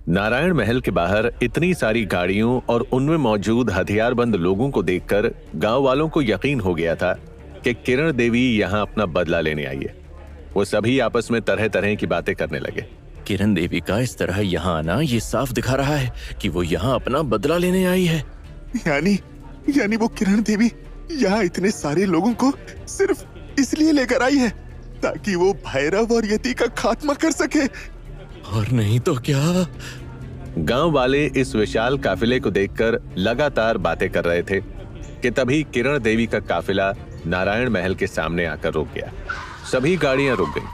नारायण महल के बाहर इतनी सारी गाड़ियों और उनमें मौजूद हथियारबंद लोगों को देखकर गांव वालों को यकीन हो गया था कि किरण देवी यहाँ अपना बदला लेने आई है। वो सभी आपस में तरह तरह की बातें करने लगे। किरण देवी का इस तरह यहाँ आना ये साफ दिखा रहा है कि वो यहाँ अपना बदला लेने आई है। यानी वो किरण देवी यहाँ इतने सारे लोगों को सिर्फ इसलिए लेकर आई है ताकि वो भैरव और यति का खात्मा कर सके। और नहीं तो क्या। गांव वाले इस विशाल काफिले को देखकर लगातार बातें कर रहे थे कि तभी किरण देवी का काफिला नारायण महल के सामने आकर रुक गया। सभी गाड़ियां रुक गईं।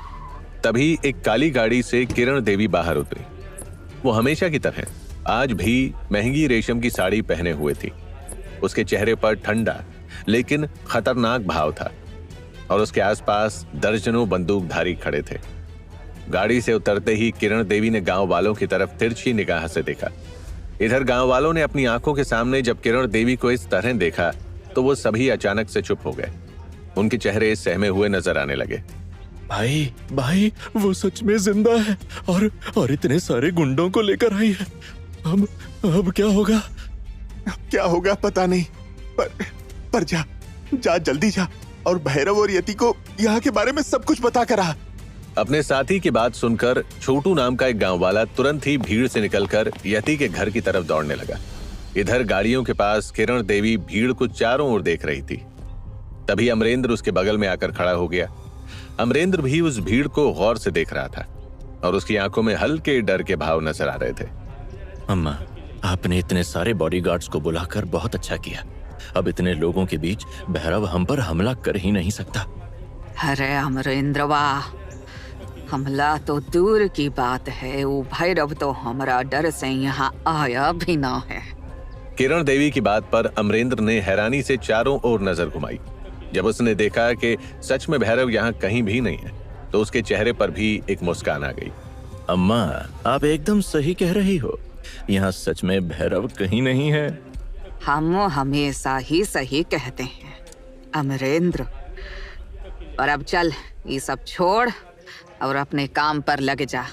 तभी एक काली गाड़ी से किरण देवी बाहर उतरी। वो हमेशा की तरह आज भी महंगी रेशम की साड़ी पहने हुए थी। उसके चेहरे पर ठंडा लेकिन खतरनाक भाव था और उसके आसपास दर्जनों बंदूकधारी खड़े थे। गाड़ी से उतरते ही किरण देवी ने गांव वालों की तरफ तिरछी निगाह से देखा। इधर गांव वालों ने अपनी आंखों के सामने जब किरण देवी को इस तरह देखा तो वो सभी अचानक से चुप हो गए। उनके चेहरे सहमे हुए नजर आने लगे। भाई वो सच में जिंदा है और इतने सारे गुंडों को लेकर आई है। अब क्या होगा? क्या होगा पता नहीं, पर जा जल्दी जा और भैरव और यति को यहाँ के बारे में सब कुछ बता कर आ। अपने साथी की बात सुनकर छोटू नाम का एक गांव वाला तुरंत ही भीड़ से निकलकर यति के घर की तरफ दौड़ने लगा। इधर गाड़ियों के पास किरण देवी भीड़ को चारों ओर देख रही थी। तभी अमरेंद्र उसके बगल में आकर खड़ा हो गया। अमरेंद्र भी उस भीड़ को गौर से देख रहा था और उसकी आंखों में हल्के डर के भाव नजर आ रहे थे। अम्मा, आपने इतने सारे बॉडीगार्ड्स को बुलाकर बहुत अच्छा किया। अब इतने लोगों के बीच भैरव हम पर हमला कर ही नहीं सकता। अरे अमरेंद्र वाह, हमला तो दूर की बात है, वो भैरव तो हमारा डर से यहाँ आया भी ना है। किरण देवी की बात पर अमरेंद्र ने हैरानी से चारों ओर नजर घुमाई। जब उसने देखा कि सच में भैरव यहाँ कहीं भी नहीं है तो उसके चेहरे पर भी एक मुस्कान आ गई। अम्मा, आप एकदम सही कह रही हो, यहाँ सच में भैरव कहीं नहीं है। हम हमेशा ही सही कहते हैं अमरेंद्र। और अब चल ये सब छोड़ और अपने काम पर लग जा।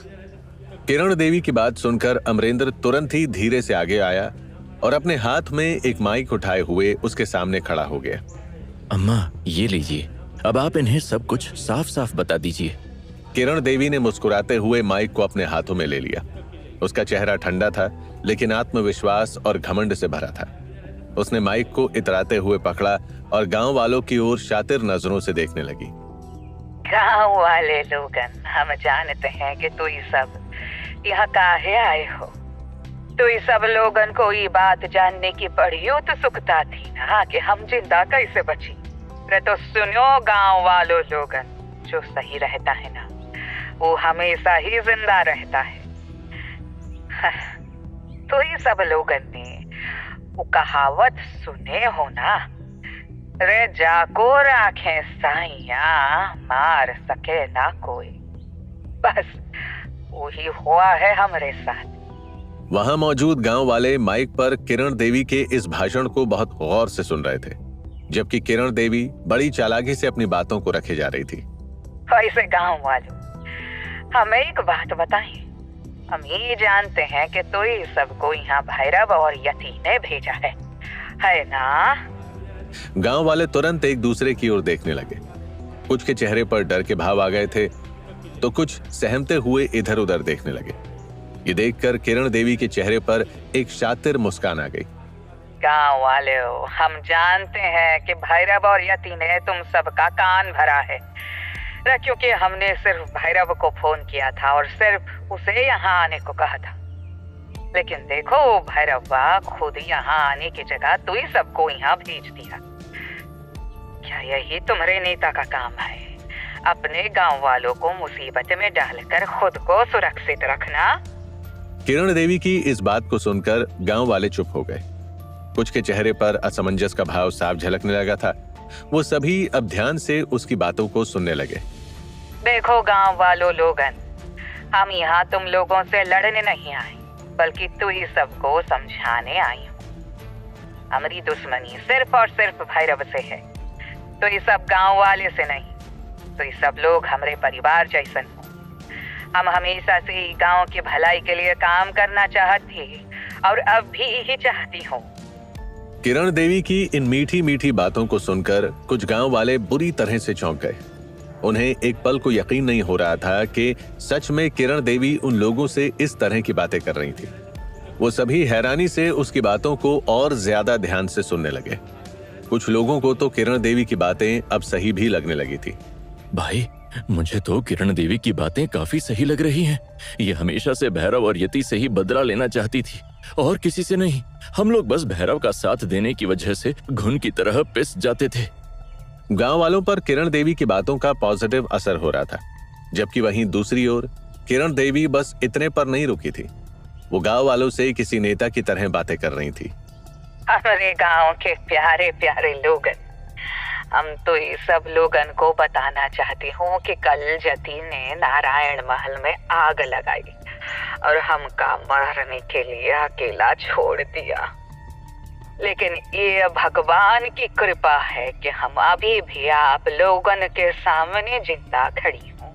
किरण देवी की बात सुनकर अमरेंद्र तुरंत ही धीरे से आगे आया और अपने हाथ में एक माइक उठाए हुए उसके सामने खड़ा हो गया। अम्मा, ये लीजिए, अब आप इन्हें सब कुछ साफ साफ बता दीजिए। किरण देवी ने मुस्कुराते हुए माइक को अपने हाथों में ले लिया। उसका चेहरा ठंडा था लेकिन आत्मविश्वास और घमंड से भरा था। उसने माइक को इतराते हुए पकड़ा और गांव वालों की ओर शातिर नजरों से देखने लगी। गाँव वाले लोगन, हम जानते हैं कि तू सब यहाँ काहे आए हो। तो ये सब लोगन को ये बात जानने की बड़ी उत्सुकता थी ना कि हम जिंदा कैसे बची। रे तो सुनो गांव वालों लोगन, जो सही रहता है ना वो हमेशा ही जिंदा रहता है। तो ये सब लोगन ने वो कहावत सुने हो ना, रे जाको राखे साइया मार सके ना कोई। बस वही हुआ है हमारे साथ। वहां मौजूद गांव वाले माइक पर किरण देवी के इस भाषण को बहुत गौर से सुन रहे थे, जबकि किरण देवी बड़ी चालाकी से अपनी बातों को रखे जा रही थी। ऐसे गांव वालों, हमें एक बात बताइए। हम ये जानते हैं कि तो ये सबको यहाँ भैरव और यति ने भेजा है ना? गांव वाले तुरंत एक दूसरे की ओर देखने लगे। कुछ के चेहरे पर डर के भाव आ गए थे तो कुछ सहमते हुए इधर उधर देखने लगे। ये देखकर किरण देवी के चेहरे पर एक शातिर मुस्कान आ गई। गांव वालों, हम जानते हैं कि भैरव और यति ने तुम सबका कान भरा है, क्योंकि हमने सिर्फ भैरव को फोन किया था और सिर्फ उसे यहाँ आने को कहा था। लेकिन देखो भैरवा खुद यहाँ आने की जगह तू ही सबको यहाँ भेज दिया। क्या यही तुम्हारे नेता का काम है? अपने गांव वालों को मुसीबत में डालकर खुद को सुरक्षित रखना। किरण देवी की इस बात को सुनकर गांव वाले चुप हो गए। कुछ के चेहरे पर असमंजस का भाव साफ झलकने लगा था। वो सभी अब ध्यान से उसकी बातों को सुनने लगे। देखो गांव वालों लोगन, हम यहाँ तुम लोगों से लड़ने नहीं आए, बल्कि तू ही सबको समझाने आई हूँ। हमारी दुश्मनी सिर्फ और सिर्फ भैरव से है, तो ये सब गांव वाले से नहीं। तो ये सब लोग हमारे परिवार जैसन हो। हम हमेशा से ही गांव की भलाई के लिए काम करना चाहती और अब भी ही चाहती हूँ। किरण देवी की इन मीठी मीठी बातों को सुनकर कुछ गांव वाले बुरी तरह से चौंक गए। उन्हें एक पल को यकीन नहीं हो रहा था कि सच में किरण देवी उन लोगों से इस तरह की बातें कर रही थी। वो सभी हैरानी से उसकी बातों को और ज्यादा ध्यान से सुनने लगे। कुछ लोगों को तो किरण देवी की बातें अब सही भी लगने लगी थी। भाई, मुझे तो किरण देवी की बातें काफी सही लग रही हैं। ये हमेशा से भैरव और यति से ही बदला लेना चाहती थी और किसी से नहीं। हम लोग बस भैरव का साथ देने की वजह से घुन की तरह पिस जाते थे। गांव वालों पर किरण देवी की बातों का पॉजिटिव असर हो रहा था, जबकि वहीं दूसरी ओर किरण देवी बस इतने पर नहीं रुकी थी। वो गांव वालों से किसी नेता की तरह बातें कर रही थी। हमारे गांव के प्यारे प्यारे लोगन, हम तो ये सब लोगन को बताना चाहती हूँ कि कल यति ने नारायण महल में आग लगाई और हमका मारने के लिए अकेला छोड़ दिया। लेकिन ये भगवान की कृपा है कि हम अभी भी आप लोगन के सामने जिंदा खड़ी हूँ।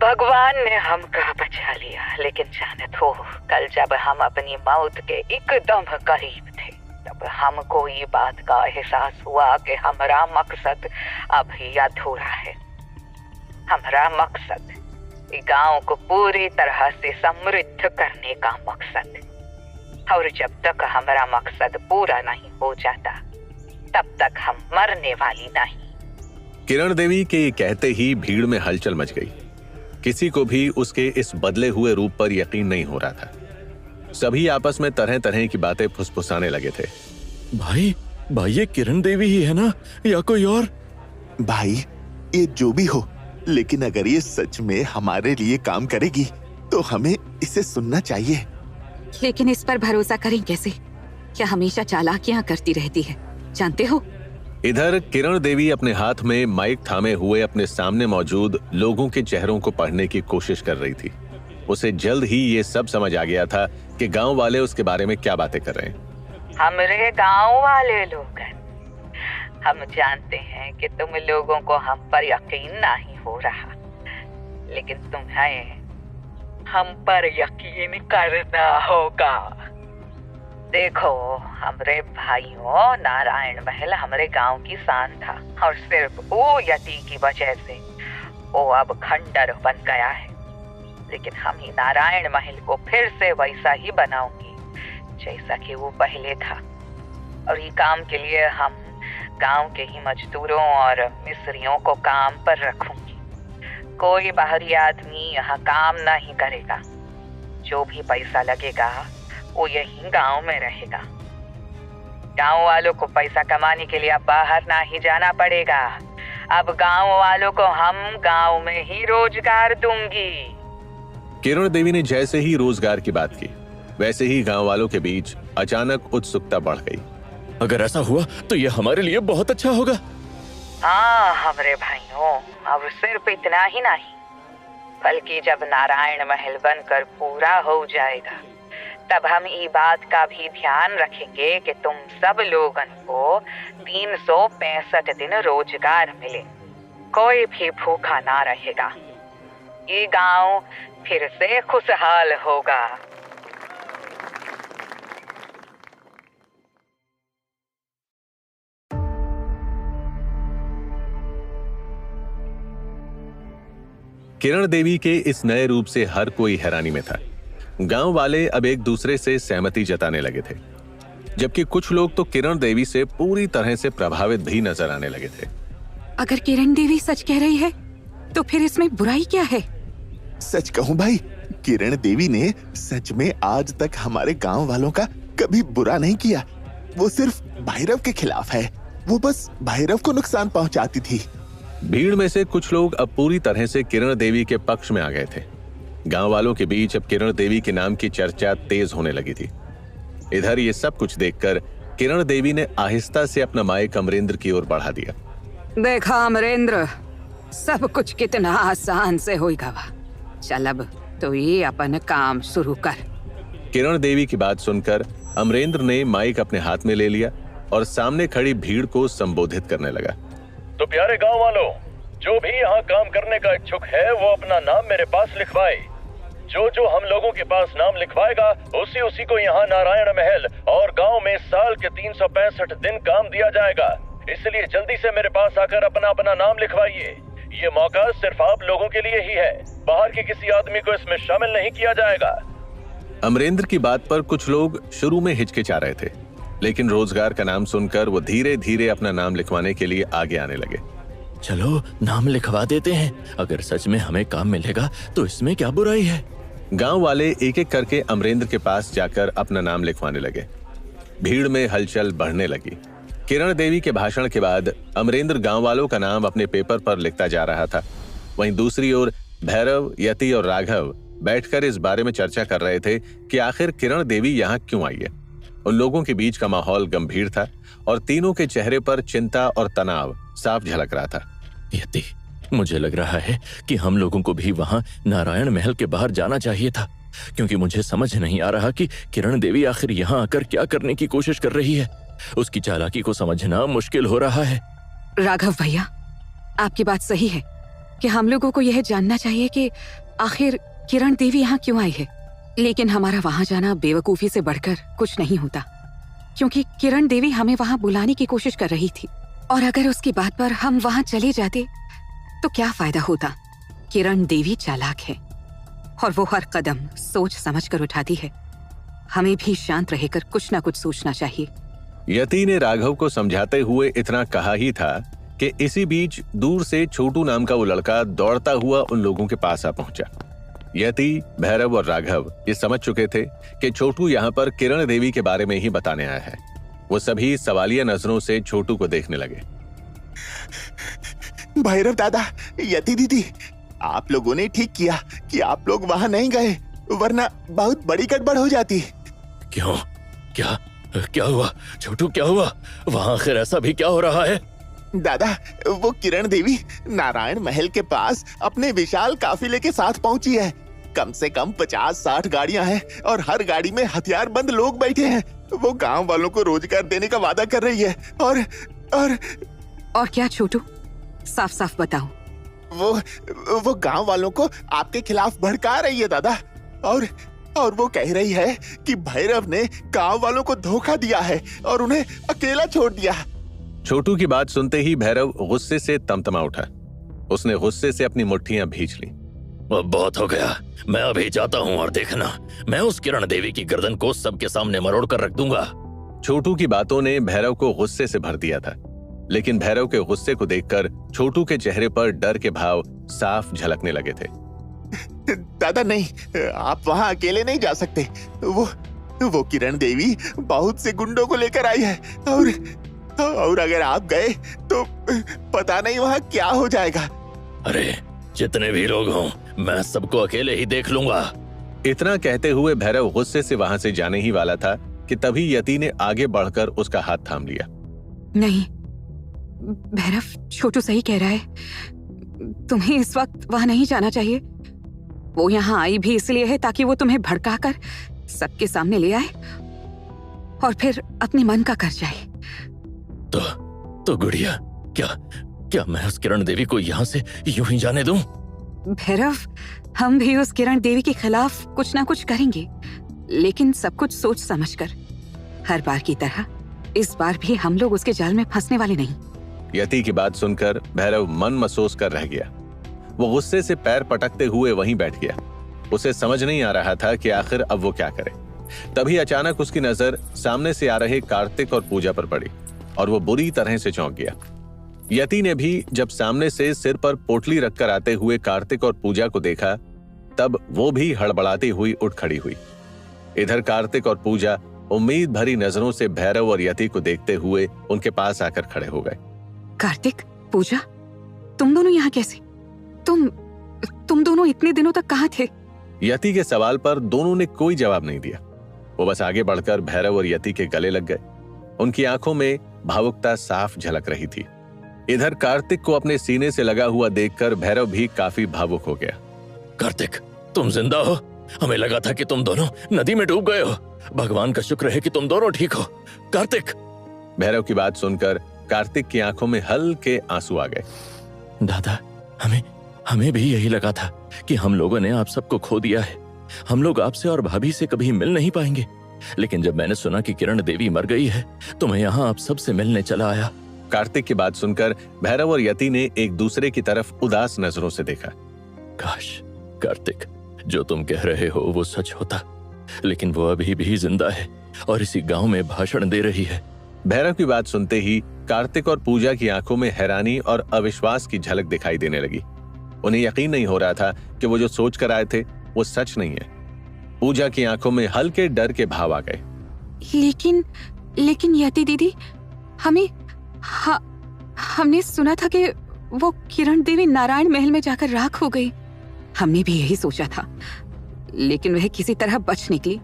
भगवान ने हमका बचा लिया, लेकिन जानत हो, कल जब हम अपनी मौत के एकदम करीब थे तब हमको ये बात का एहसास हुआ कि हमारा मकसद अभी अधूरा है। हमारा मकसद गांव को पूरी तरह से समृद्ध करने का मकसद, और जब तक हमारा मकसद पूरा नहीं हो जाता तब तक हम मरने वाली नहीं। किरण देवी के ये कहते ही भीड़ में हलचल मच गई। किसी को भी उसके इस बदले हुए रूप पर यकीन नहीं हो रहा था। सभी आपस में तरह तरह की बातें फुसफुसाने लगे थे। भाई, ये किरण देवी ही है ना, या कोई और? भाई, ये जो भी हो, लेकिन अगर ये सच में हमारे लिए काम करेगी तो हमें इसे सुनना चाहिए। लेकिन इस पर भरोसा करें कैसे? क्या हमेशा चालाकियां करती रहती है, जानते हो? इधर किरण देवी अपने हाथ में माइक थामे हुए अपने सामने मौजूद लोगों के चेहरों को पढ़ने की कोशिश कर रही थी। उसे जल्द ही ये सब समझ आ गया था कि गांव वाले उसके बारे में क्या बातें कर रहे हैं। हमरे गांव वाले लोग, हम जानते हैं कि तुम लोगों को हम पर यकीन नहीं हो रहा, लेकिन तुम्हें हम पर यकीन करना होगा। देखो हमरे भाइयों, नारायण महल हमरे गांव की शान था और सिर्फ वो यति की वजह से वो अब खंडर बन गया है। लेकिन हम ही नारायण महल को फिर से वैसा ही बनाऊंगी जैसा कि वो पहले था, और ये काम के लिए हम गांव के ही मजदूरों और मिस्त्रियों को काम पर रखूंगी। कोई बाहरी आदमी यहाँ काम नहीं करेगा। जो भी पैसा लगेगा वो यही गांव में रहेगा। गांव वालों को पैसा कमाने के लिए अब बाहर ना ही जाना पड़ेगा। अब गांव वालों को हम गांव में ही रोजगार दूंगी। किरण देवी ने जैसे ही रोजगार की बात की, वैसे ही गांव वालों के बीच अचानक उत्सुकता बढ़ गई। अगर ऐसा हुआ तो ये हमारे लिए बहुत अच्छा होगा। हाँ हमरे भाइयों, अब सिर्फ इतना ही नहीं, बल्कि जब नारायण महल बनकर पूरा हो जाएगा तब हम ये बात का भी ध्यान रखेंगे कि तुम सब लोगन को 365 दिन रोजगार मिले। कोई भी भूखा ना रहेगा। ये गांव फिर से खुशहाल होगा। किरण देवी के इस नए रूप से हर कोई हैरानी में था। गांव वाले अब एक दूसरे से सहमति जताने लगे थे, जबकि कुछ लोग तो किरण देवी से पूरी तरह से प्रभावित भी नजर आने लगे थे। अगर किरण देवी सच कह रही है तो फिर इसमें बुराई क्या है? सच कहूं भाई, किरण देवी ने सच में आज तक हमारे गांव वालों का कभी बुरा नहीं किया। वो सिर्फ भैरव के खिलाफ है। वो बस भैरव को नुकसान पहुंचाती थी। भीड़ में से कुछ लोग अब पूरी तरह से किरण देवी के पक्ष में आ गए थे। गांव वालों के बीच अब किरण देवी के नाम की चर्चा तेज होने लगी थी। इधर ये सब कुछ देखकर किरण देवी ने आहिस्ता से अपना माइक अमरेंद्र की ओर बढ़ा दिया। देखा अमरेंद्र, सब कुछ कितना आसान से होगा। चल अब तो ये अपन काम शुरू कर। किरण देवी की बात सुनकर अमरेंद्र ने माइक अपने हाथ में ले लिया और सामने खड़ी भीड़ को संबोधित करने लगा। तो प्यारे गांव वालों, जो भी यहाँ काम करने का इच्छुक है वो अपना नाम मेरे पास लिखवाए। जो जो हम लोगों के पास नाम लिखवाएगा उसी उसी को यहाँ नारायण महल और गांव में साल के 365 दिन काम दिया जाएगा। इसलिए जल्दी से मेरे पास आकर अपना अपना नाम लिखवाइए। ये मौका सिर्फ आप लोगों के लिए ही है, बाहर के किसी आदमी को इसमें शामिल नहीं किया जाएगा। अमरेंद्र की बात पर कुछ लोग शुरू में हिचकिचा रहे थे, लेकिन रोजगार का नाम सुनकर वो धीरे धीरे अपना नाम लिखवाने के लिए आगे आने लगे। चलो नाम लिखवा देते हैं, अगर सच में हमें काम मिलेगा तो इसमें क्या बुराई है। गांव वाले एक एक करके अमरेंद्र के पास जाकर अपना नाम लिखवाने लगे। भीड़ में हलचल बढ़ने लगी। किरण देवी के भाषण के बाद अमरेंद्र गांव वालों का नाम अपने पेपर पर लिखता जा रहा था। वहीं दूसरी ओर भैरव, यति और राघव बैठकर इस बारे में चर्चा कर रहे थे कि आखिर किरण देवी यहाँ क्यों आई है। उन लोगों के बीच का माहौल गंभीर था और तीनों के चेहरे पर चिंता और तनाव साफ झलक रहा था। यति, मुझे लग रहा है कि हम लोगों को भी वहां नारायण महल के बाहर जाना चाहिए था, क्योंकि मुझे समझ नहीं आ रहा कि किरण देवी आखिर यहाँ आकर क्या करने की कोशिश कर रही है। उसकी चालाकी को समझना मुश्किल हो रहा है। राघव भैया, आपकी बात सही है कि हम लोगों को यह जानना चाहिए कि आखिर किरण देवी यहाँ क्यों आई है। लेकिन हमारा वहां जाना बेवकूफी से बढ़कर कुछ नहीं होता, क्योंकि किरण देवी हमें वहां बुलाने की कोशिश कर रही थी, और अगर उसकी बात पर हम वहां चले जाते तो क्या फायदा होता। किरण देवी चालाक है और वो हर कदम सोच समझकर उठाती है। हमें भी शांत रहकर कुछ ना कुछ सोचना चाहिए। यति ने राघव को समझाते हुए इतना कहा ही था कि इसी बीच दूर से छोटू नाम का वो लड़का दौड़ता हुआ उन लोगों के पास आ पहुंचा। यति, भैरव और राघव ये समझ चुके थे कि छोटू यहाँ पर किरण देवी के बारे में ही बताने आया है। वो सभी सवालिया नजरों से छोटू को देखने लगे। भैरव दादा, यति दीदी, आप लोगों ने ठीक किया कि आप लोग वहां नहीं गए, वरना बहुत बड़ी गड़बड़ हो जाती। क्यों? क्या हुआ छोटू, क्या हुआ? वहां आखिर ऐसा भी क्या हो रहा है? दादा, वो किरण देवी नारायण महल के पास अपने विशाल काफिले के साथ पहुंची है। कम से कम 50-60 गाड़ियां हैं और हर गाड़ी में हथियारबंद लोग बैठे हैं। वो गांव वालों को रोजगार देने का वादा कर रही है। और क्या छोटू, साफ साफ बताओ। वो गांव वालों को आपके खिलाफ भड़का रही है दादा। और वो कह रही है कि भैरव ने गांव वालों को धोखा दिया है और उन्हें अकेला छोड़ दिया। छोटू की बात सुनते ही भैरव गुस्से से तमतमा उठा। उसने गुस्से से अपनी मुट्ठियां भींच ली। अब बहुत हो गया, मैं अभी जाता हूँ और देखना, मैं उस किरण देवी की गर्दन को सबके सामने मरोड़ कर रख दूंगा। छोटू की बातों ने भैरव को गुस्से से भर दिया था, लेकिन भैरव के गुस्से को देखकर छोटू के चेहरे पर डर के भाव साफ झलकने लगे थे। दादा नहीं, आप वहां अकेले नहीं जा सकते। वो किरण देवी बहुत से गुंडों को लेकर आई है और अगर आप गए तो पता नहीं वहां क्या हो जाएगा। अरे जितने भी लोग हों, मैं सबको अकेले ही देख लूंगा। इतना कहते हुए भैरव गुस्से से वहां से जाने ही वाला था कि तभी यति ने आगे बढ़कर उसका हाथ थाम लिया। नहीं भैरव, छोटू सही कह रहा है, तुम्हें इस वक्त वहां नहीं जाना चाहिए। वो यहाँ आई भी इसलिए है ताकि वो तुम्हें भड़काकर सबके सामने ले आए और फिर अपने मन का कर जाए। तो गुड़िया, क्या मैं उस किरण देवी को यहाँ से यूं ही जाने दूं? भैरव, हम भी उस किरण देवी के खिलाफ कुछ ना कुछ करेंगे, लेकिन सब कुछ सोच समझकर। हर बार की तरह इस बार भी हम लोग उसके जाल में फंसने वाले नहीं। यति की बात सुनकर भैरव मन महसूस कर रह गया। वो गुस्से से पैर पटकते हुए वहीं बैठ गया। उसे समझ नहीं आ रहा था कि आखिर अब वो क्या करे। तभी अचानक उसकी नजर सामने से आ रहे कार्तिक और पूजा पर पड़ी और वो बुरी तरह से चौंक गया। यति ने भी जब सामने से सिर पर पोटली रखकर आते हुए कार्तिक और पूजा को देखा, तब वो भी हड़बड़ाती हुई उठ खड़ी हुई। इधर कार्तिक और पूजा उम्मीद भरी नजरों से भैरव और यति को देखते हुए उनके पास आकर खड़े हो गए। कार्तिक, पूजा, तुम दोनों यहाँ कैसे? तुम दोनों इतने दिनों तक कहाँ थे? यति के सवाल पर दोनों ने कोई जवाब नहीं दिया। वो बस आगे बढ़कर भैरव और यति के गले लग गए। उनकी आंखों में भावुकता साफ झलक रही थी। इधर कार्तिक को अपने सीने से लगा हुआ देखकर भैरव भी काफी भावुक हो गया। कार्तिक, तुम जिंदा हो? हमें लगा था कि तुम दोनों नदी में डूब गए हो। भगवान का शुक्र है कि तुम दोनों ठीक हो। कार्तिक! भैरव की बात सुनकर कार्तिक की आंखों में हल्के आंसू आ गए। दादा, हमें हमें भी यही लगा था कि हम लोगों ने आप सबको खो दिया है। हम लोग आपसे और भाभी से कभी मिल नहीं पाएंगे। लेकिन जब मैंने सुना कि किरण देवी मर गई है तो मैं यहाँ आप सबसे मिलने चला आया। कार्तिक की बात सुनकर भैरव और यति ने एक दूसरे की तरफ उदास नजरों से देखा। काश कार्तिक, जो तुम कह रहे हो वो सच होता, लेकिन वो अभी भी जिंदा है और इसी गांव में भाषण दे रही है। भैरव की बात सुनते ही कार्तिक और पूजा की आंखों में हैरानी और अविश्वास की झलक दिखाई देने लगी। उन्हें यकीन नहीं हो रहा था कि वो जो सोच कर आए थे वो सच नहीं है। पूजा की आंखों में हल्के डर के भाव आ गए। लेकिन यति दीदी, हमने सुना था कि वो किरण देवी नारायण महल में जाकर राख हो गई। हमने भी यही सोचा था, लेकिन वह किसी तरह बच निकली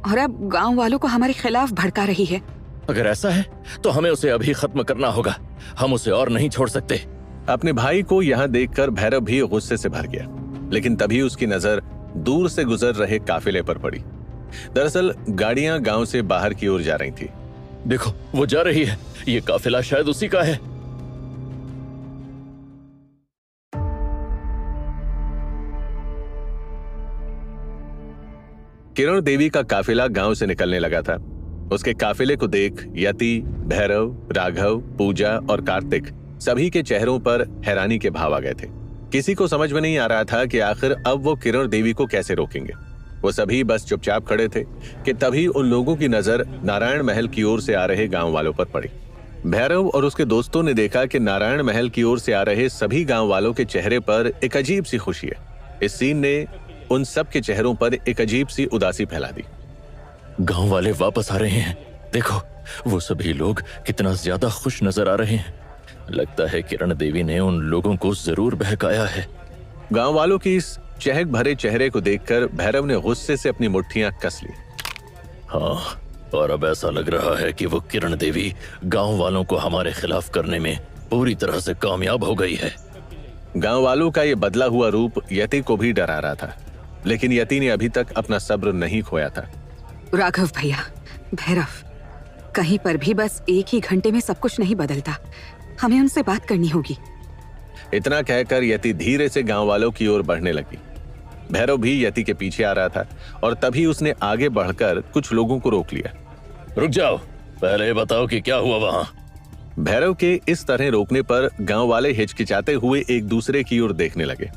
और अब गांव वालों को हमारे खिलाफ भड़का रही है। अगर ऐसा है तो हमें उसे अभी खत्म करना होगा। हम उसे और नहीं छोड़ सकते। अपने भाई को यहाँ देखकर भैरव भी गुस्से से भर गया, लेकिन तभी उसकी नजर दूर से गुजर रहे काफिले पर पड़ी। दरअसल गाड़ियां गांव से बाहर की ओर जा रही थी। देखो, वो जा रही है। ये काफिला शायद उसी का है। किरण देवी का काफिला गांव से निकलने लगा था। उसके काफिले को देख यति, भैरव, राघव, पूजा और कार्तिक सभी के चेहरों पर हैरानी के भाव आ गए थे। किसी को समझ में नहीं आ रहा था कि आखिर अब वो किरण देवी को कैसे रोकेंगे। वो सभी बस चुपचाप खड़े थे कि तभी उन लोगों की नजर नारायण महल की ओर से आ रहे गांव वालों पर पड़ी। भैरव और उसके दोस्तों ने देखा कि नारायण महल की ओर से आ रहे सभी गांव वालों के चेहरे पर एक अजीब सी खुशी है। इस सीन ने उन सब के चेहरों पर एक अजीब सी उदासी फैला दी। गांव वाले वापस आ रहे हैं। देखो, वो सभी लोग कितना ज्यादा खुश नजर आ रहे हैं। लगता है किरण देवी ने उन लोगों को जरूर बहकाया है। गांव वालों की इस चहक भरे चेहरे को देखकर भैरव ने गुस्से से अपनी मुट्ठियां कस ली। हाँ, और अब ऐसा लग रहा है कि वो किरण देवी गांव वालों को हमारे खिलाफ करने में पूरी तरह से कामयाब हो गई है। गांव वालों का ये बदला हुआ रूप यति को भी डरा रहा था, लेकिन यति ने अभी तक अपना सब्र नहीं खोया था। राघव भैया, भैरव, कहीं पर भी बस एक ही घंटे में सब कुछ नहीं बदलता। हमें उनसे बात करनी होगी। इतना कहकर यति धीरे से गांव वालों की ओर बढ़ने लगी। भैरव भी यति के पीछे आ रहा था और तभी उसने आगे बढ़कर कुछ लोगों को रोक लिया। रुक जाओ, पहले ये बताओ कि क्या हुआ वहां। भैरव के इस तरह रोकने पर गांव वाले हिचकिचाते हुए एक दूसरे की ओर देखने लगे।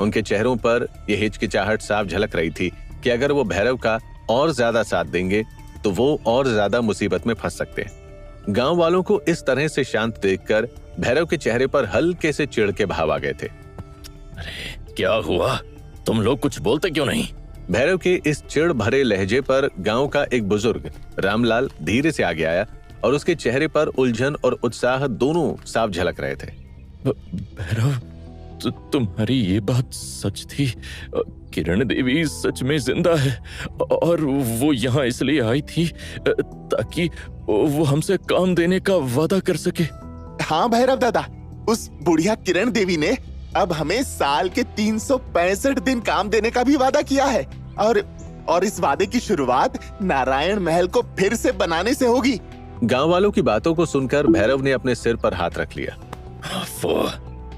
उनके चेहरों पर यह हिचकिचाहट साफ झलक रही थी कि अगर वो भैरव का और ज्यादा साथ देंगे तो वो और ज्यादा मुसीबत में फंस सकते हैं। गांव वालों को इस तरह से शांत देखकर भैरव के चेहरे पर हल्के से चिढ़ के भाव आ गए थे। अरे क्या हुआ? तुम लोग कुछ बोलते क्यों नहीं? भैरव के इस चिढ़ भरे लहजे पर गांव का एक बुजुर्ग रामलाल धीरे से आगे आया और उसके चेहरे पर उलझन और उत्साह दोनों साफ झलक रहे थे। भैरव, तुम्हारी ये बात सच थी? किरण देवी सच में जिंदा है और वो यहाँ इसलिए आई थी ताकि वो हमसे काम देने का वादा कर सके। हाँ भैरव दादा, उस बुढ़िया किरण देवी ने अब हमें साल के 365 दिन काम देने का भी वादा किया है और इस वादे की शुरुआत नारायण महल को फिर से बनाने से होगी। गांव वालों की बातों को सुनकर भैरव ने अपने सिर पर हाथ रख लिया। वो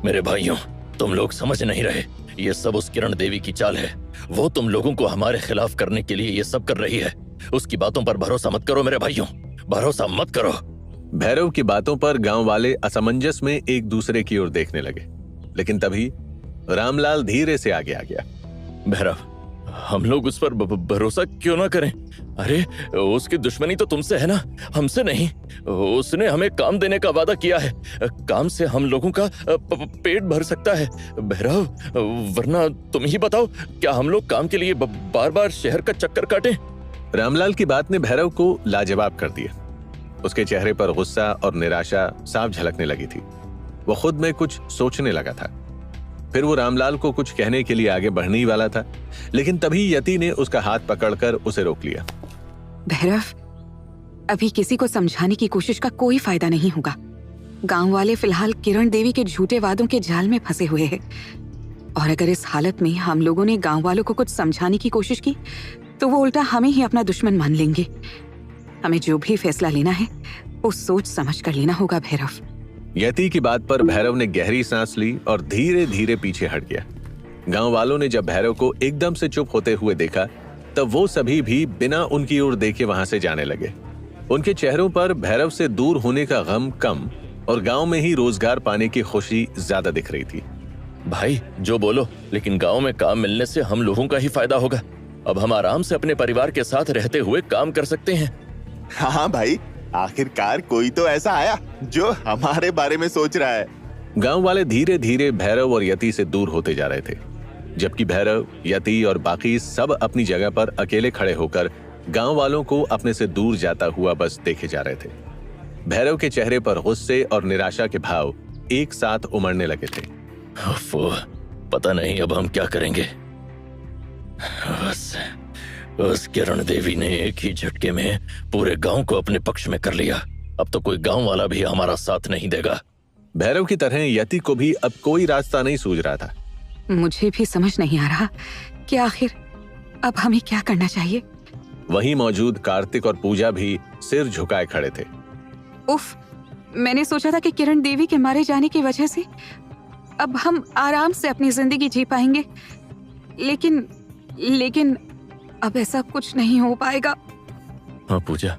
मेरे भाइयों, तुम लोग समझ नहीं रहे। ये सब उस किरण देवी की चाल है। वो तुम लोगों को हमारे खिलाफ करने के लिए ये सब कर रही है। उसकी बातों पर भरोसा मत करो मेरे भाइयों, भरोसा मत करो। भैरव की बातों पर गांव वाले असमंजस में एक दूसरे की ओर देखने लगे, लेकिन तभी रामलाल धीरे से आगे आ गया। भैरव, हम लोग उस पर भरोसा क्यों ना करें? अरे उसकी दुश्मनी तो तुमसे है ना, हमसे नहीं। उसने हमें काम देने का वादा किया है। काम से हम लोगों का पेट भर सकता है भैरव, वरना तुम ही बताओ, क्या हम लोग काम के लिए बार बार शहर का चक्कर काटें? रामलाल की बात ने भैरव को लाजवाब कर दिया। उसके चेहरे पर गुस्सा और निराशा साफ झलकने लगी थी। वो खुद में कुछ सोचने लगा था। फिर वो रामलाल को कुछ कहने के लिए आगे बढ़ने ही वाला था, लेकिन तभी यति ने उसका हाथ पकड़कर उसे रोक लिया। भैरव, अभी किसी को समझाने की कोशिश का कोई फायदा नहीं होगा। गांव वाले फिलहाल किरण देवी के झूठे वादों के जाल में फंसे हुए हैं, और अगर इस हालत में हम लोगों ने गांव वालों को कुछ समझाने की कोशिश की तो वो उल्टा हमें ही अपना दुश्मन मान लेंगे। हमें जो भी फैसला लेना है वो सोच समझ कर लेना होगा भैरव। यति की बात पर भैरव ने गहरी सांस ली और धीरे धीरे पीछे हट गया। गांव वालों ने जब भैरव को एकदम से चुप होते हुए देखा तब वो सभी भी बिना उनकी ओर देखे वहां से जाने लगे। उनके चेहरों पर भैरव से दूर होने का गम कम और गांव में ही रोजगार पाने की खुशी ज्यादा दिख रही थी। भाई जो बोलो, लेकिन गांव में काम मिलने से हम लोगों का ही फायदा होगा। अब हम आराम से अपने परिवार के साथ रहते हुए काम कर सकते हैं। हाँ भाई, आखिरकार कोई तो ऐसा आया जो हमारे बारे में सोच रहा है। गांव वाले धीरे धीरे भैरव और यति से दूर होते जा रहे थे, जबकि भैरव, यति और बाकी सब अपनी जगह पर अकेले खड़े होकर गांव वालों को अपने से दूर जाता हुआ बस देखे जा रहे थे। भैरव के चेहरे पर गुस्से और निराशा के भाव एक साथ उमड़ने लगे थे। पता नहीं अब हम क्या करेंगे। उस किरण देवी ने एक ही झटके में पूरे गांव को अपने पक्ष में कर लिया। अब तो कोई गांव वाला भी हमारा साथ नहीं देगा। भैरव की तरह यति को भी अब कोई रास्ता नहीं सूझ रहा था। मुझे भी समझ नहीं आ रहा कि आखिर अब हमें क्या करना चाहिए। वहीं मौजूद कार्तिक और पूजा भी सिर झुकाए खड़े थे। उफ, मैंने सोचा था कि किरण देवी के मारे जाने की वजह से अब हम आराम से अपनी जिंदगी जी पाएंगे, लेकिन अब ऐसा कुछ नहीं हो पाएगा। हाँ पूजा,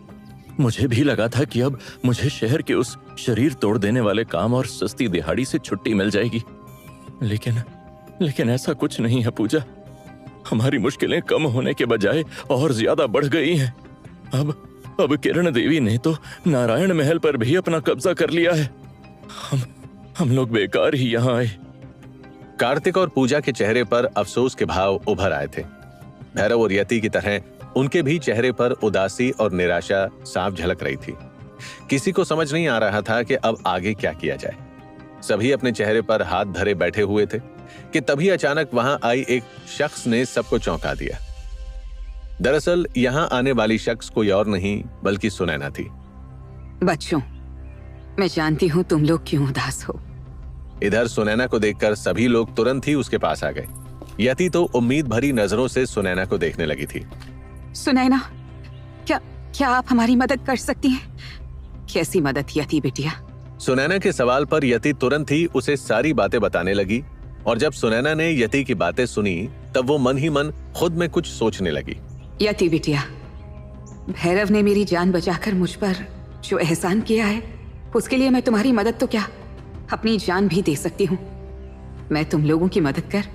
मुझे भी लगा था कि अब मुझे शहर के उस शरीर तोड़ देने वाले काम और सस्ती दिहाड़ी से छुट्टी मिल जाएगी, लेकिन ऐसा कुछ नहीं है पूजा। हमारी मुश्किलें कम होने के बजाय और ज्यादा बढ़ गई हैं। अब किरण देवी ने तो नारायण महल पर भी अपना कब्जा कर लिया है। हम लोग बेकार ही यहाँ आए। कार्तिक और पूजा के चेहरे पर अफसोस के भाव उभर आए थे। भैरव और यति की तरह उनके भी चेहरे पर उदासी और निराशा साफ झलक रही थी। किसी को समझ नहीं आ रहा था कि अब आगे क्या किया जाए। सभी अपने चेहरे पर हाथ धरे बैठे हुए थे कि तभी अचानक वहां आई एक शख्स ने सबको चौंका दिया। दरअसल यहां आने वाली शख्स कोई और नहीं बल्कि सुनैना थी। बच्चों, मैं जानती हूँ तुम लोग क्यों उदास हो। इधर सुनैना को देखकर सभी लोग तुरंत ही उसके पास आ गए। यति तो उम्मीद भरी नजरों से सुनैना को देखने लगी थी। सुनैना, क्या आप हमारी मदद कर सकती हैं? कैसी मदद यति बिटिया? सुनैना के सवाल पर यति तुरंत ही उसे सारी बातें बताने लगी और जब सुनैना ने यति की बातें सुनी तब वो मन ही मन खुद में कुछ सोचने लगी। यति बिटिया, भैरव ने मेरी जान बचाकर मुझ पर जो एहसान किया है उसके लिए मैं तुम्हारी मदद तो क्या अपनी जान भी दे सकती हूँ। मैं तुम लोगों की मदद कर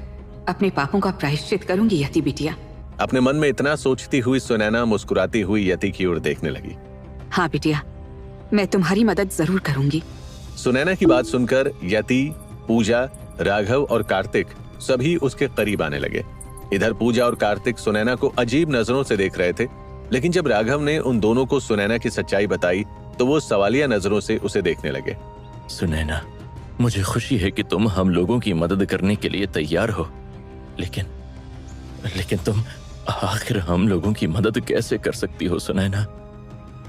अपने पापों का प्रायश्चित करूंगी यति बिटिया। अपने मन में इतना सोचती हुई सुनैना मुस्कुराती हुई यति की ओर देखने लगी। हाँ बिटिया, मैं तुम्हारी मदद जरूर करूंगी। सुनैना की बात सुनकर यति, पूजा, राघव और कार्तिक सभी उसके करीब आने लगे। इधर पूजा और कार्तिक सुनैना को अजीब नजरों से देख रहे थे, लेकिन जब राघव ने उन दोनों को सुनैना की सच्चाई बताई तो वो सवालिया नजरों से उसे देखने लगे। सुनैना, मुझे खुशी है कि तुम हम लोगों की मदद करने के लिए तैयार हो, लेकिन तुम आखिर हम लोगों की मदद कैसे कर सकती हो सुनैना?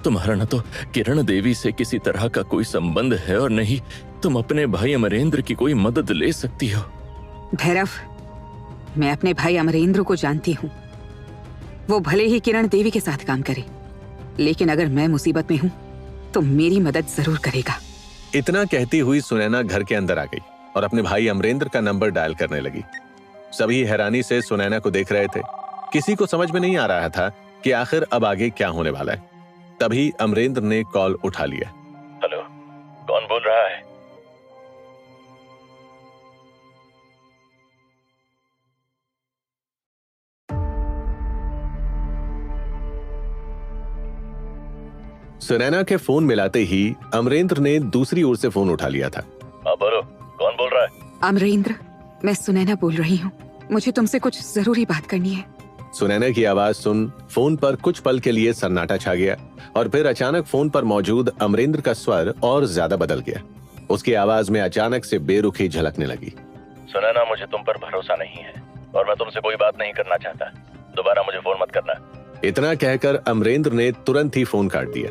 तुम्हारा न तो किरण देवी से किसी तरह का कोई संबंध है और नहीं तुम अपने भाई अमरेंद्र की कोई मदद ले सकती हो। भैरव, मैं अपने भाई अमरेंद्र को जानती हूँ। वो भले ही किरण देवी के साथ काम करे, लेकिन अगर मैं मुसीबत में हूँ तो मेरी मदद जरूर करेगा। इतना कहती हुई सुनैना घर के अंदर आ गई और अपने भाई अमरेंद्र का नंबर डायल करने लगी। सभी हैरानी से सुनैना को देख रहे थे। किसी को समझ में नहीं आ रहा था कि आखिर अब आगे क्या होने वाला है। तभी अमरेंद्र ने कॉल उठा लिया। हेलो, कौन बोल रहा है? सुनैना के फोन मिलाते ही अमरेंद्र ने दूसरी ओर से फोन उठा लिया था। हाँ बोलो, कौन बोल रहा है? अमरेंद्र, मैं सुनैना बोल रही हूँ। मुझे तुमसे कुछ जरूरी बात करनी है। सुनैना की आवाज सुन फोन पर कुछ पल के लिए सन्नाटा छा गया और फिर अचानक फोन पर मौजूद अमरेंद्र का स्वर और ज्यादा बदल गया। उसकी आवाज में अचानक से बेरुखी झलकने लगी। सुनैना, मुझे तुम पर भरोसा नहीं है और मैं तुमसे कोई बात नहीं करना चाहता। दोबारा मुझे फोन मत करना। इतना कहकर अमरेंद्र ने तुरंत ही फोन काट दिया।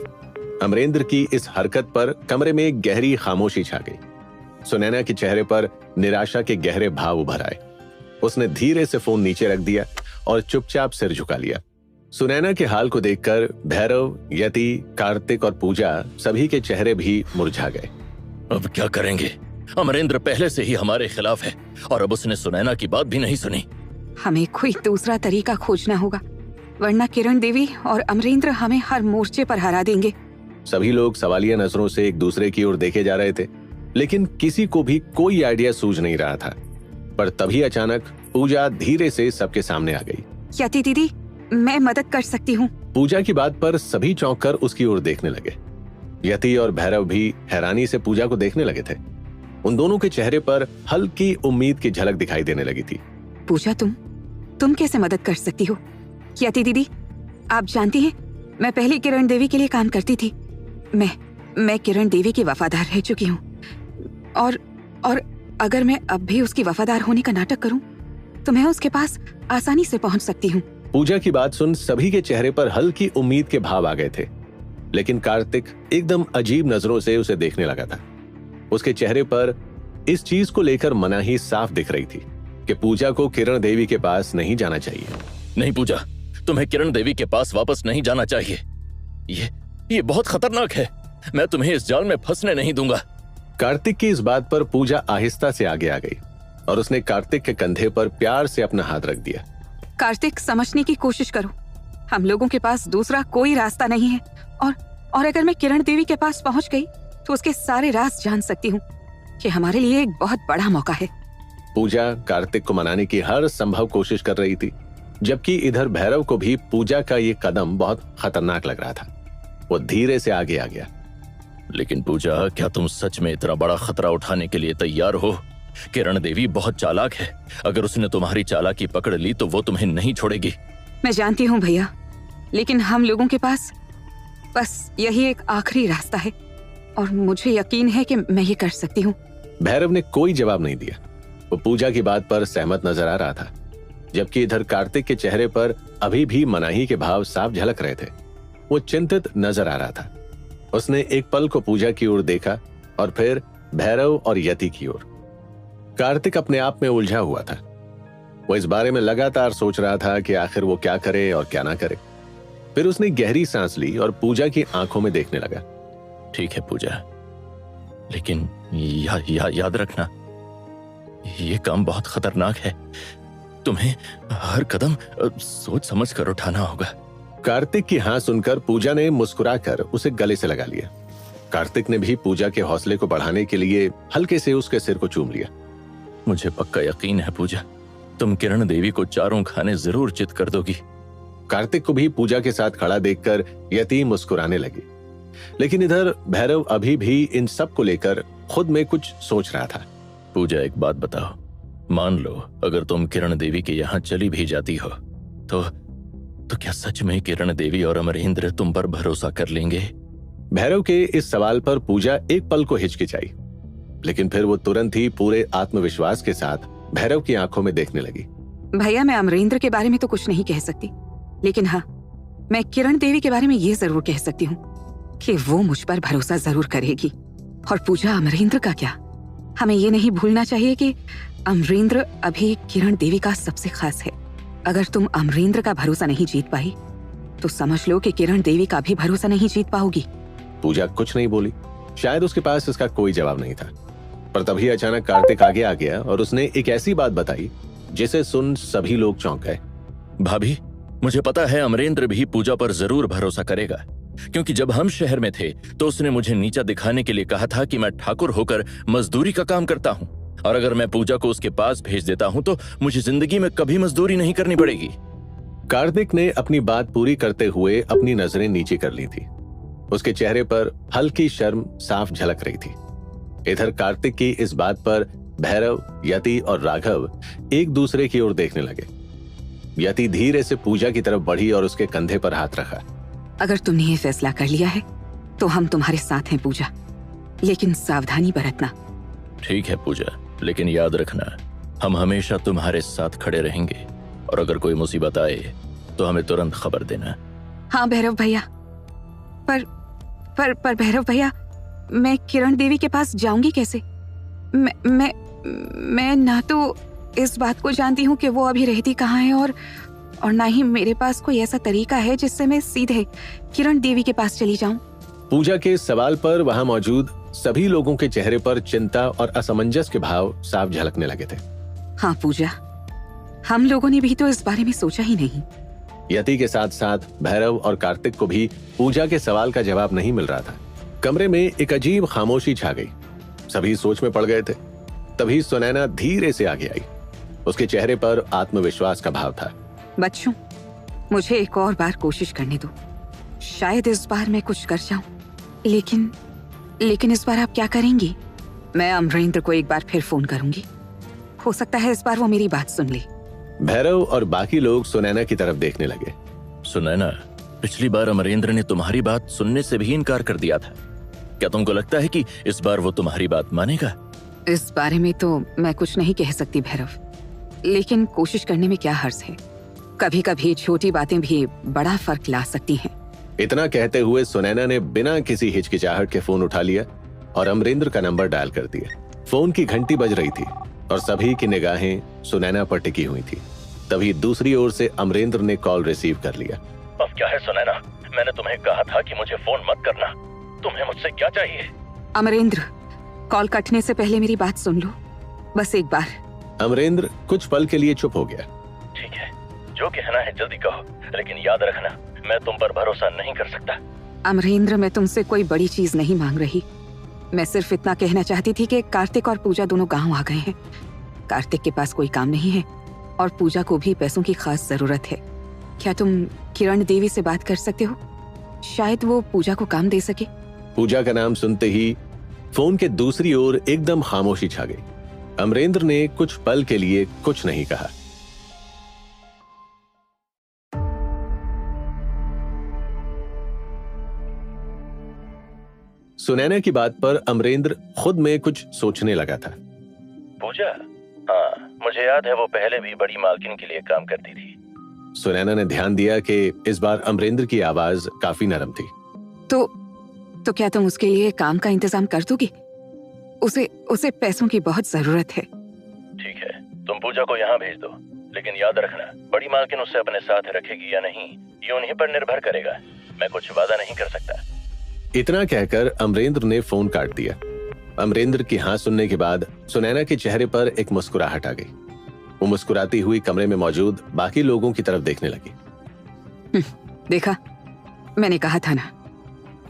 अमरेंद्र की इस हरकत पर कमरे में गहरी खामोशी छा गई। सुनैना के चेहरे पर निराशा के गहरे भाव उभर आए। उसने धीरे से फोन नीचे रख दिया और चुपचाप सिर झुका लिया। सुनैना के हाल को देखकर भैरव, यति, कार्तिक और पूजा सभी के चेहरे भी मुरझा गए। अब क्या करेंगे? अमरेंद्र पहले से ही हमारे खिलाफ है और अब उसने सुनैना की बात भी नहीं सुनी। हमें कोई दूसरा तरीका खोजना होगा, वरना किरण देवी और अमरेंद्र हमें हर मोर्चे पर हरा देंगे। सभी लोग सवालिया नजरों से एक दूसरे की ओर देखे जा रहे थे, लेकिन किसी को भी कोई आइडिया सूझ नहीं रहा था। पर तभी अचानक पूजा धीरे से सबके सामने आ गई। यति दीदी, मैं मदद कर सकती हूँ। पूजा की बात पर सभी चौंक कर उसकी ओर देखने लगे। यति और भैरव भी हैरानी से पूजा को देखने लगे थे। उन दोनों के चेहरे पर हल्की उम्मीद की झलक दिखाई देने लगी थी। पूजा, तुम कैसे मदद कर सकती हो? यति दीदी, आप जानती हैं, मैं पहले किरण देवी के लिए काम करती थी। मैं किरण देवी की वफादार रह चुकी हूँ, और अगर मैं अब भी उसकी वफादार होने का नाटक करूं, तो मैं उसके पास आसानी से पहुंच सकती हूँ। पूजा की बात सुन सभी के चेहरे पर हल्की उम्मीद के भाव आ गए थे, लेकिन कार्तिक एकदम अजीब नजरों से उसे देखने लगा था। उसके चेहरे पर इस चीज को लेकर मनाही साफ दिख रही थी कि पूजा को किरण देवी के पास नहीं जाना चाहिए। नहीं पूजा, तुम्हें किरण देवी के पास वापस नहीं जाना चाहिए। ये बहुत खतरनाक है। मैं तुम्हें इस जाल में फंसने नहीं दूंगा। कार्तिक की इस बात पर पूजा आहिस्ता से आगे आ गई और उसने कार्तिक के कंधे पर प्यार से अपना हाथ रख दिया। कार्तिक, समझने की कोशिश करो, हम लोगों के पास दूसरा कोई रास्ता नहीं है, और अगर मैं किरण देवी के पास पहुंच गई तो उसके सारे राज जान सकती हूँ। ये हमारे लिए एक बहुत बड़ा मौका है। पूजा कार्तिक को मनाने की हर संभव कोशिश कर रही थी, जबकि इधर भैरव को भी पूजा का ये कदम बहुत खतरनाक लग रहा था। वो धीरे से आगे आ गया। लेकिन पूजा, क्या तुम सच में इतना बड़ा खतरा उठाने के लिए तैयार हो? किरण देवी बहुत चालाक है। अगर उसने तुम्हारी चालाकी पकड़ ली तो वो तुम्हें नहीं छोड़ेगी। मैं जानती हूँ भैया, लेकिन हम लोगों के पास बस यही एक आखिरी रास्ता है, और मुझे यकीन है कि मैं ये कर सकती हूँ। भैरव ने कोई जवाब नहीं दिया। वो पूजा की बात पर सहमत नजर आ रहा था, जबकि इधर कार्तिक के चेहरे पर अभी भी मनाही के भाव साफ झलक रहे थे। वो चिंतित नजर आ रहा था। उसने एक पल को पूजा की ओर देखा और फिर भैरव और यति की ओर। कार्तिक अपने आप में उलझा हुआ था। वो इस बारे में लगातार सोच रहा था कि आखिर वो क्या करे और क्या ना करे। फिर उसने गहरी सांस ली और पूजा की आंखों में देखने लगा। ठीक है पूजा, लेकिन याद रखना, ये काम बहुत खतरनाक है। तुम्हें हर कदम सोच समझ कर उठाना होगा। कार्तिक की हाँ सुनकर पूजा ने मुस्कुराकर उसे गले से लगा लिया। कार्तिक ने भी पूजा के हौसले को बढ़ाने के लिए हल्के से उसके सिर को चूम लिया। मुझे पक्का यकीन है पूजा, तुम किरण देवी को चारों खाने जरूर चित कर दोगी। कार्तिक को भी पूजा के साथ खड़ा देखकर यति मुस्कुराने लगी, लेकिन इधर भैरव अभी भी इन सब को लेकर खुद में कुछ सोच रहा था। पूजा, एक बात बताओ, मान लो अगर तुम किरण देवी के यहाँ चली भी जाती हो तो क्या सच में किरण देवी और अमरेंद्र तुम पर भरोसा कर लेंगे? भैरव के इस सवाल पर पूजा एक पल को हिचकिचाई, लेकिन फिर वो तुरंत ही पूरे आत्मविश्वास के साथ भैरव की आंखों में देखने लगी। भैया, मैं अमरेंद्र के बारे में तो कुछ नहीं कह सकती, लेकिन हाँ, मैं किरण देवी के बारे में ये जरूर कह सकती हूँ कि वो मुझ पर भरोसा जरूर करेगी। और पूजा, अमरेंद्र का क्या? हमें ये नहीं भूलना चाहिए कि अमरेंद्र अभी किरण देवी का सबसे खास है। अगर तुम अमरेंद्र का भरोसा नहीं जीत पाई तो समझ लो कि किरण देवी का भी भरोसा नहीं जीत पाओगी। पूजा कुछ नहीं बोली। शायद उसके पास इसका कोई जवाब नहीं था, पर तभी अचानक कार्तिक आगे आ गया और उसने एक ऐसी बात बताई जिसे सुन सभी लोग चौंक गए। भाभी, मुझे पता है अमरेंद्र भी पूजा पर जरूर भरोसा करेगा, क्योंकि जब हम शहर में थे तो उसने मुझे नीचा दिखाने के लिए कहा था कि मैं ठाकुर होकर मजदूरी का काम करता हूँ, और अगर मैं पूजा को उसके पास भेज देता हूँ तो मुझे जिंदगी में कभी मजदूरी नहीं करनी पड़ेगी। कार्तिक ने अपनी बात पूरी करते हुए अपनी नजरें नीचे कर ली थी। उसके चेहरे पर हल्की शर्म साफ झलक रही थी। इधर कार्तिक की इस बात पर भैरव, यति और राघव एक दूसरे की ओर देखने लगे। यति धीरे से पूजा की तरफ बढ़ी और उसके कंधे पर हाथ रखा। अगर तुमने ये फैसला कर लिया है तो हम तुम्हारे साथ हैं पूजा, लेकिन सावधानी बरतना। ठीक है पूजा, लेकिन याद रखना, हम हमेशा तुम्हारे साथ खड़े रहेंगे, और अगर कोई मुसीबत आए तो हमें तुरंत खबर देना। हाँ भैरव भैया। पर भैरव भैया, मैं किरण देवी के पास जाऊंगी कैसे? मैं ना तो इस बात को जानती हूँ कि वो अभी रहती कहाँ है, और ना ही मेरे पास कोई ऐसा तरीका है जिससे मैं सीधे किरण देवी के पास चली जाऊं। पूजा के सवाल पर वहां मौजूद सभी लोगों के चेहरे पर चिंता और असमंजस के भाव साफ झलकने लगे थे। हाँ पूजा, हम लोगों ने भी तो इस बारे में सोचा ही नहीं। यति के साथ साथ भैरव और कार्तिक को भी पूजा के सवाल का जवाब नहीं मिल रहा था। कमरे में एक अजीब खामोशी छा गई। सभी सोच में पड़ गए थे। तभी सुनैना धीरे से आगे आई। उसके चेहरे पर आत्मविश्वास का भाव था। बच्चों, मुझे एक और बार कोशिश करने दो। शायद इस बार मैं कुछ कर जाऊं। लेकिन इस बार आप क्या करेंगी? मैं अमरेंद्र को एक बार फिर फोन करूंगी। हो सकता है इस बार वो मेरी बात सुन ले। भैरव और बाकी लोग सुनैना की तरफ देखने लगे। सुनैना, पिछली बार अमरेंद्र ने तुम्हारी बात सुनने से भी इनकार कर दिया था। क्या तुमको लगता है कि इस बार वो तुम्हारी बात मानेगा? इस बारे में तो मैं कुछ नहीं कह सकती भैरव, लेकिन कोशिश करने में क्या हर्ज है। कभी कभी छोटी बातें भी बड़ा फर्क ला सकती हैं। इतना कहते हुए सुनैना ने बिना किसी हिचकिचाहट के फोन उठा लिया और अमरेंद्र का नंबर डायल कर दिया। फोन की घंटी बज रही थी और सभी की निगाहें सुनैना पर टिकी हुई थी। तभी दूसरी ओर से अमरेंद्र ने कॉल रिसीव कर लिया। अब क्या है सुनैना? मैंने तुम्हें कहा था कि मुझे फोन मत करना। तुम्हें मुझसे क्या चाहिए? अमरेंद्र, कॉल कटने से पहले मेरी बात सुन लो, बस एक बार। अमरेंद्र कुछ पल के लिए चुप हो गया। ठीक है, जो कहना है जल्दी कहो, लेकिन याद रखना मैं तुम पर भरोसा नहीं कर सकता। अमरेंद्र, मैं तुमसे कोई बड़ी चीज नहीं मांग रही। मैं सिर्फ इतना कहना चाहती थी कि कार्तिक और पूजा दोनों गांव आ गए हैं। कार्तिक के पास कोई काम नहीं है और पूजा को भी पैसों की खास जरूरत है। क्या तुम किरण देवी से बात कर सकते हो? शायद वो पूजा को काम दे सके। पूजा का नाम सुनते ही फोन के दूसरी ओर एकदम खामोशी छा गई। अमरेंद्र ने कुछ पल के लिए कुछ नहीं कहा। सुनैना की बात पर अमरेंद्र खुद में कुछ सोचने लगा था। पूजा? हाँ, मुझे याद है वो पहले भी बड़ी मालकिन के लिए काम करती थी। सुनैना ने ध्यान दिया कि इस बार अमरेंद्र की आवाज काफी नरम थी। तो क्या तुम उसके लिए काम का इंतजाम कर दोगी? उसे पैसों की बहुत जरूरत है। ठीक है, तुम पूजा को यहाँ भेज दो, लेकिन याद रखना बड़ी मालकिन उसे अपने साथ रखेगी या नहीं ये उन्हीं पर निर्भर करेगा। मैं कुछ वादा नहीं कर सकता। इतना कहकर अमरेंद्र ने फोन काट दिया। अमरेंद्र की हाँ सुनने के बाद सुनैना के चेहरे पर एक मुस्कुराहट आ गई। वो मुस्कुराती हुई कमरे में मौजूद बाकी लोगों की तरफ देखने लगी। देखा, मैंने कहा था ना,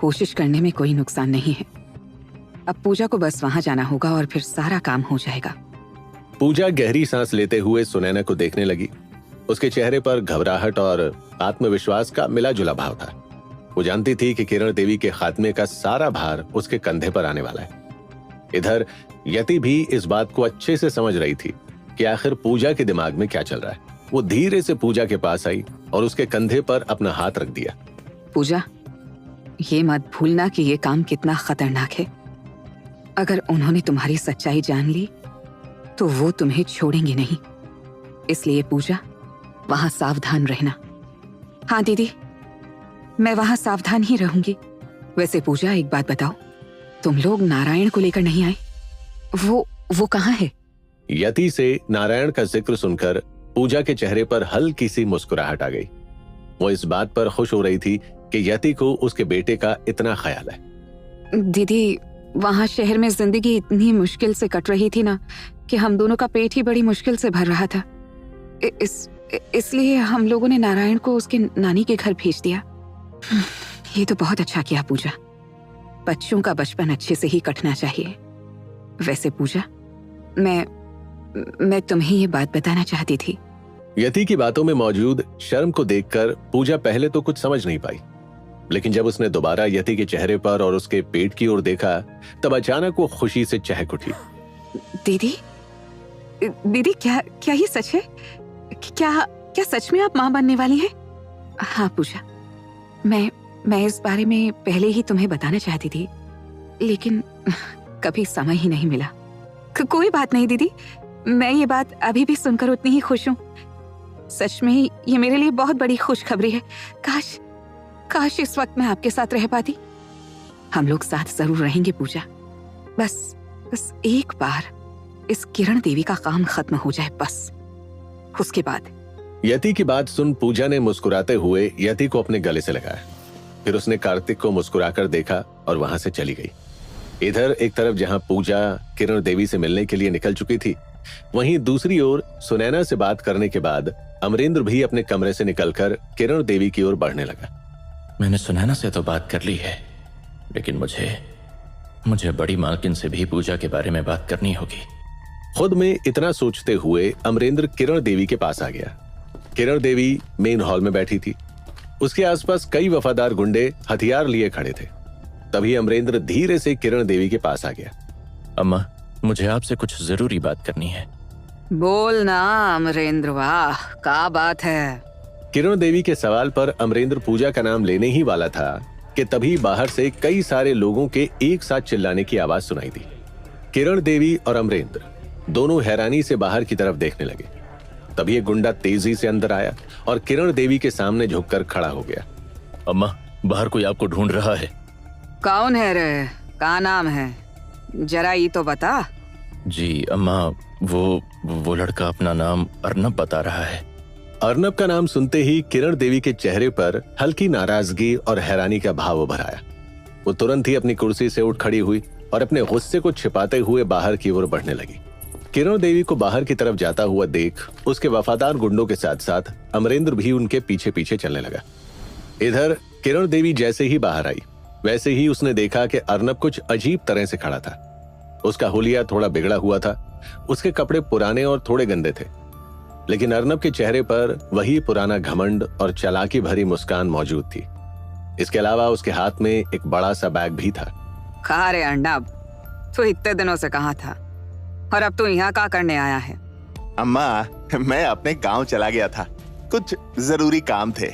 कोशिश करने में कोई नुकसान नहीं है। अब पूजा को बस वहां जाना होगा और फिर सारा काम हो जाएगा। पूजा गहरी सांस लेते हुए सुनैना को देखने लगी। उसके चेहरे पर घबराहट और आत्मविश्वास का मिला जुला भाव था। वो जानती थी कि किरण देवी के खात्मे का सारा भार उसके कंधे पर आने वाला है। इधर यति भी इस बात को अच्छे से समझ रही थी कि आखिर पूजा के दिमाग में क्या चल रहा है। वो धीरे से पूजा के पास आई और उसके कंधे पर अपना हाथ रख दिया। पूजा, ये मत भूलना कि ये काम कितना खतरनाक है। अगर उन्होंने तुम्हारी सच्चाई जान ली तो वो तुम्हें छोड़ेंगे नहीं। इसलिए पूजा, वहां सावधान रहना। हाँ दीदी, मैं वहां सावधान ही रहूंगी। वैसे पूजा, एक बात बताओ, तुम लोग नारायण को लेकर नहीं आए? वो कहाँ है? यति से नारायण का जिक्र सुनकर पूजा के चेहरे पर हल्की सी मुस्कुराहट आ गई। वो इस बात पर खुश हो रही थी कि यति को उसके बेटे का इतना ख्याल है। दीदी, वहां शहर में जिंदगी इतनी मुश्किल से कट रही थी ना कि हम दोनों का पेट ही बड़ी मुश्किल से भर रहा था। इसलिए हम लोगों ने नारायण को उसके नानी के घर भेज दिया। ये तो बहुत अच्छा किया पूजा। बच्चों का बचपन अच्छे से ही कटना चाहिए। वैसे पूजा, मैं तुम्हें ये बात बताना चाहती थी। यति की बातों में मौजूद शर्म को देखकर पूजा पहले तो कुछ समझ नहीं पाई, लेकिन जब उसने दोबारा यति के चेहरे पर और उसके पेट की ओर देखा तब अचानक वो खुशी से चहक उठी। दीदी, क्या ये सच है? क्या सच में आप माँ बनने वाली हैं? हाँ पूजा, मैं इस बारे में पहले ही तुम्हें बताना चाहती थी, लेकिन कभी समय ही नहीं मिला। कोई बात नहीं दीदी, मैं ये बात अभी भी सुनकर उतनी ही खुश हूँ। सच में ये मेरे लिए बहुत बड़ी खुशखबरी है। काश इस वक्त मैं आपके साथ रह पाती। हम लोग साथ जरूर रहेंगे पूजा। बस एक बार इस किरण देवी का काम खत्म हो जाए, बस उसके बाद। यति की बात सुन पूजा ने मुस्कुराते हुए यति को अपने गले से लगाया। फिर उसने कार्तिक को मुस्कुराकर देखा और वहां से चली गई। इधर एक तरफ जहां पूजा किरण देवी से मिलने के लिए निकल चुकी थी, वहीं दूसरी ओर सुनैना से बात करने के बाद अमरेंद्र भी अपने कमरे से निकलकर किरण देवी की ओर बढ़ने लगा। मैंने सुनैना से तो बात कर ली है, लेकिन मुझे बड़ी मालकिन से भी पूजा के बारे में बात करनी होगी। खुद में इतना सोचते हुए अमरेंद्र किरण देवी के पास आ गया। किरण देवी मेन हॉल में बैठी थी। उसके आसपास कई वफादार गुंडे हथियार लिए खड़े थे। तभी अमरेंद्र धीरे से किरण देवी के पास आ गया। अम्मा, मुझे आपसे कुछ जरूरी बात करनी है। बोल ना अमरेंद्र, वाह क्या बात है। किरण देवी के सवाल पर अमरेंद्र पूजा का नाम लेने ही वाला था कि तभी बाहर से कई सारे लोगों के एक साथ चिल्लाने की आवाज सुनाई दी। किरण देवी और अमरेंद्र दोनों हैरानी से बाहर की तरफ देखने लगे। तभी एक गुंडा तेजी से अंदर आया और किरण देवी के सामने झुककर खड़ा हो गया। अम्मा, बाहर कोई आपको ढूंढ रहा है। कौन है रे, क्या नाम है, जरा ये तो बता। जी अम्मा, वो लड़का अपना नाम अर्नब बता रहा है। अर्नब का नाम सुनते ही किरण देवी के चेहरे पर हल्की नाराजगी और हैरानी का भाव उभर आया। वो तुरंत ही अपनी कुर्सी से उठ खड़ी हुई और अपने गुस्से को छिपाते हुए बाहर की ओर बढ़ने लगी। किरण देवी को बाहर की तरफ जाता हुआ देख उसके वफादार गुंडों के साथ साथ अमरेंद्र भी उनके पीछे पीछे चलने लगा। इधर किरण देवी जैसे ही बाहर आई, वैसे ही उसने देखा कि अर्नब कुछ अजीब तरह से खड़ा था। उसका हुलिया थोड़ा बिगड़ा हुआ था, उसके कपड़े पुराने और थोड़े गंदे थे, लेकिन अर्नब के चेहरे पर वही पुराना घमंड और चालाकी भरी मुस्कान मौजूद थी। इसके अलावा उसके हाथ में एक बड़ा सा बैग भी था। कहा रे अर्नब, तू इतने दिनों से कहाँ था और अब तू यहाँ क्या करने आया है? अम्मा, मैं अपने गांव चला गया था, कुछ जरूरी काम थे।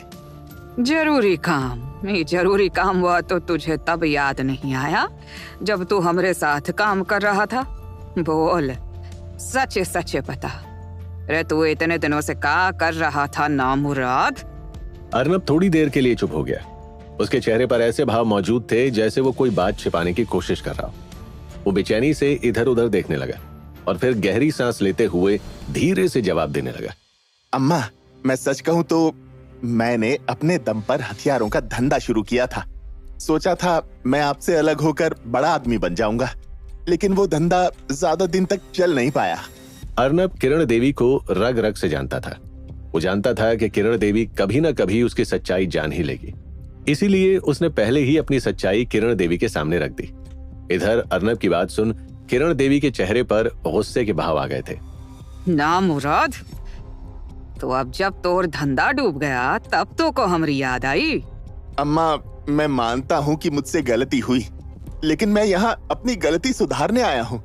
जरूरी काम? नहीं, जरूरी काम हुआ तो तुझे तब याद नहीं आया जब तू हमरे साथ काम कर रहा था। बोल, सच सच बता रे, तू इतने दिनों से क्या कर रहा था नामुराद? अर्नब थोड़ी देर के लिए चुप हो गया। उसके चेहरे पर ऐसे भाव मौजूद थे जैसे वो कोई बात छिपाने की कोशिश कर रहा हो। वो बेचैनी से इधर उधर देखने लगा और फिर गहरी सांस लेते हुए धीरे से जवाब देने लगा। अम्मा, मैं सच कहूं तो मैंने अपने दम पर हथियारों का धंधा शुरू किया था। सोचा था मैं आपसे अलग होकर बड़ा आदमी बन जाऊंगा, लेकिन वो धंधा ज्यादा दिन तक चल नहीं पाया। अर्नब किरण देवी को रग रग से जानता था। वो जानता था कि किरण देवी कभी न कभी उसकी सच्चाई जान ही लेगी, इसीलिए उसने पहले ही अपनी सच्चाई किरण देवी के सामने रख दी। इधर अर्नब की बात सुन किरण देवी के चेहरे पर गुस्से के भाव आ गए थे। नामुराद, तो अब जब तोर धंधा डूब गया तब तो को हमरी याद आई। अम्मा, मैं मानता हूँ कि मुझसे गलती हुई, लेकिन मैं यहाँ अपनी गलती सुधारने आया हूँ।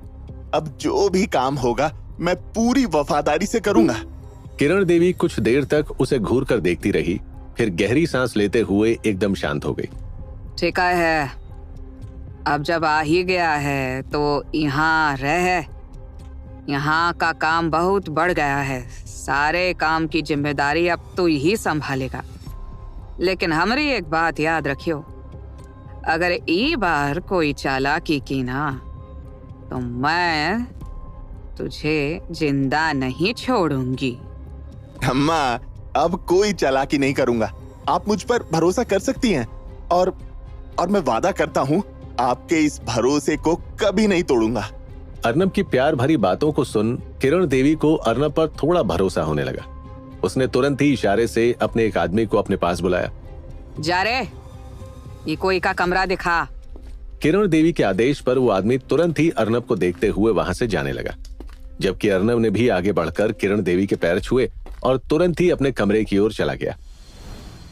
अब जो भी काम होगा मैं पूरी वफादारी से करूंगा। किरण देवी कुछ देर तक उसे घूर कर देखती रही, फिर गहरी सांस लेते हुए एकदम शांत हो गई। ठीक है, अब जब आ ही गया है तो यहाँ रह। यहाँ का काम बहुत बढ़ गया है, सारे काम की जिम्मेदारी अब तू ही संभालेगा। लेकिन हमारी एक बात याद रखियो, अगर ई बार कोई चालाकी की ना तो मैं तुझे जिंदा नहीं छोड़ूंगी। अम्मा, अब कोई चालाकी नहीं करूंगा। आप मुझ पर भरोसा कर सकती हैं और मैं वादा करता हूँ आपके इस भरोसे को कभी नहीं तोड़ूंगा। अर्नब की प्यार भरी बातों को सुन किरण देवी को अर्नब पर थोड़ा भरोसा होने लगा। उसने तुरंत ही इशारे से अपने एक आदमी को अपने पास बुलाया। जा रे, ये कोई का कमरा दिखा। किरण देवी के आदेश पर वो आदमी तुरंत ही अर्नब को देखते हुए वहां से जाने लगा, जबकि अर्नब ने भी आगे बढ़कर किरण देवी के पैर छुए और तुरंत ही अपने कमरे की ओर चला गया।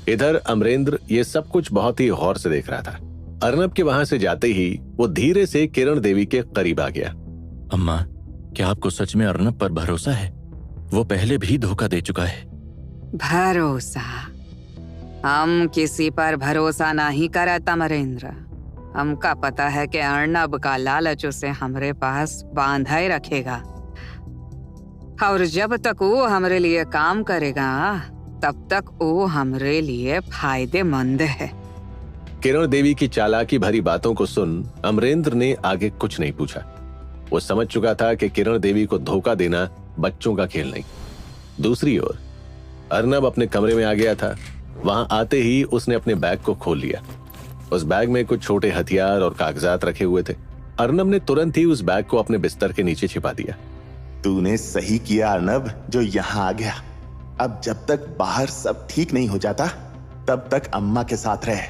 इधर अमरेंद्र ये सब कुछ बहुत ही गौर से देख रहा था। अर्नब के वहां से जाते ही वो धीरे से किरण देवी के करीब आ गया। अम्मा, क्या आपको सच में अर्नब पर भरोसा है? वो पहले भी धोखा दे चुका है। भरोसा? हम किसी पर भरोसा नहीं करता अमरेंद्र। हमका पता है कि अर्नब का लालच उसे हमरे पास बांधा ही रखेगा, और जब तक वो हमरे लिए काम करेगा तब तक वो हमरे लिए फायदेमंद है। किरण देवी की चालाकी भरी बातों को सुन अमरेंद्र ने आगे कुछ नहीं पूछा। वो समझ चुका था कि किरण देवी को धोखा देना बच्चों का खेल नहीं। दूसरी ओर अर्नब अपने कमरे में आ गया था। वहां आते ही उसने अपने बैग को खोल लिया। उस बैग में कुछ छोटे हथियार और कागजात रखे हुए थे। अर्नब ने तुरंत ही उस बैग को अपने बिस्तर के नीचे छिपा दिया। तूने सही किया अर्नब, जो यहाँ आ गया। अब जब तक बाहर सब ठीक नहीं हो जाता तब तक अम्मा के साथ रह,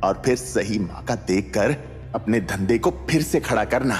और फिर सही मौका देखकर अपने धंधे को फिर से खड़ा करना।